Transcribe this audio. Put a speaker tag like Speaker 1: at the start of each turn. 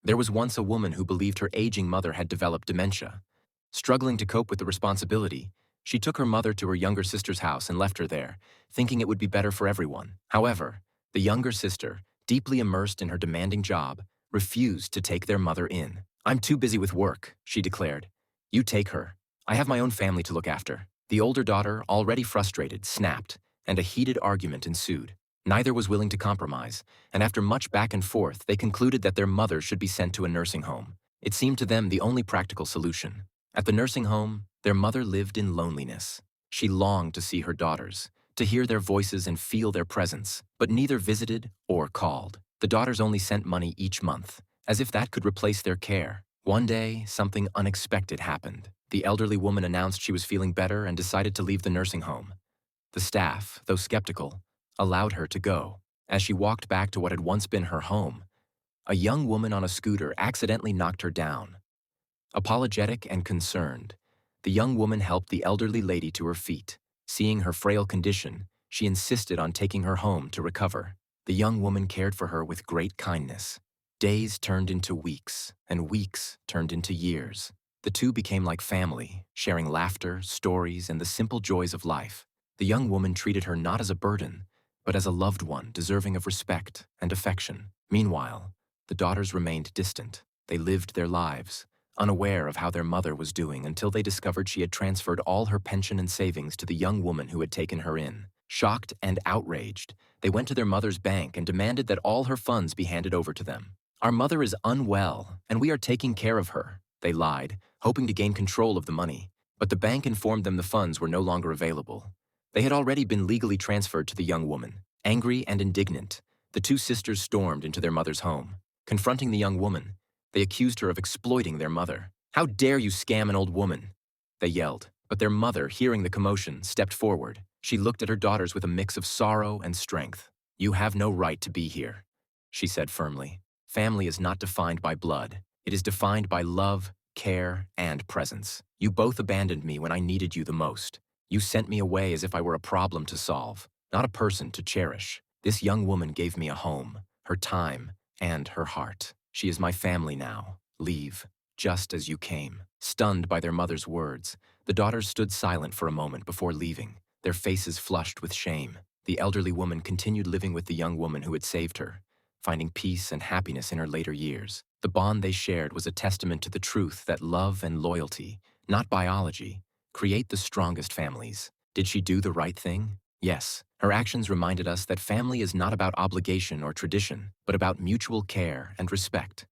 Speaker 1: There was once a woman who believed her aging mother had developed dementia. Struggling to cope with the responsibility, she took her mother to her younger sister's house and left her there, thinking it would be better for everyone. However, the younger sister, deeply immersed in her demanding job, refused to take their mother in. "I'm too busy with work," she declared. "You take her. I have my own family to look after." The older daughter, already frustrated, snapped, and a heated argument ensued. Neither was willing to compromise, and after much back and forth, they concluded that their mother should be sent to a nursing home. It seemed to them the only practical solution. At the nursing home, their mother lived in loneliness. She longed to see her daughters, to hear their voices and feel their presence, but neither visited or called. The daughters only sent money each month, as if that could replace their care. One day, something unexpected happened. The elderly woman announced she was feeling better and decided to leave the nursing home. The staff, though skeptical, allowed her to go. As she walked back to what had once been her home, a young woman on a scooter accidentally knocked her down. Apologetic and concerned, the young woman helped the elderly lady to her feet. Seeing her frail condition, she insisted on taking her home to recover. The young woman cared for her with great kindness. Days turned into weeks, and weeks turned into years. The two became like family, sharing laughter, stories, and the simple joys of life. The young woman treated her not as a burden, but as a loved one deserving of respect and affection. Meanwhile, the daughters remained distant. They lived their lives, unaware of how their mother was doing until they discovered she had transferred all her pension and savings to the young woman who had taken her in. Shocked and outraged, they went to their mother's bank and demanded that all her funds be handed over to them. "Our mother is unwell, and we are taking care of her," they lied, hoping to gain control of the money. But the bank informed them the funds were no longer available. They had already been legally transferred to the young woman. Angry and indignant, the two sisters stormed into their mother's home. Confronting the young woman, they accused her of exploiting their mother. "How dare you scam an old woman?" they yelled. But their mother, hearing the commotion, stepped forward. She looked at her daughters with a mix of sorrow and strength. "You have no right to be here," she said firmly. "Family is not defined by blood. It is defined by love, care, and presence. You both abandoned me when I needed you the most. You sent me away as if I were a problem to solve, not a person to cherish. This young woman gave me a home, her time, and her heart. She is my family now. Leave, just as you came." Stunned by their mother's words, the daughters stood silent for a moment before leaving, their faces flushed with shame. The elderly woman continued living with the young woman who had saved her, finding peace and happiness in her later years. The bond they shared was a testament to the truth that love and loyalty, not biology, create the strongest families. Did she do the right thing? Yes. Her actions reminded us that family is not about obligation or tradition, but about mutual care and respect.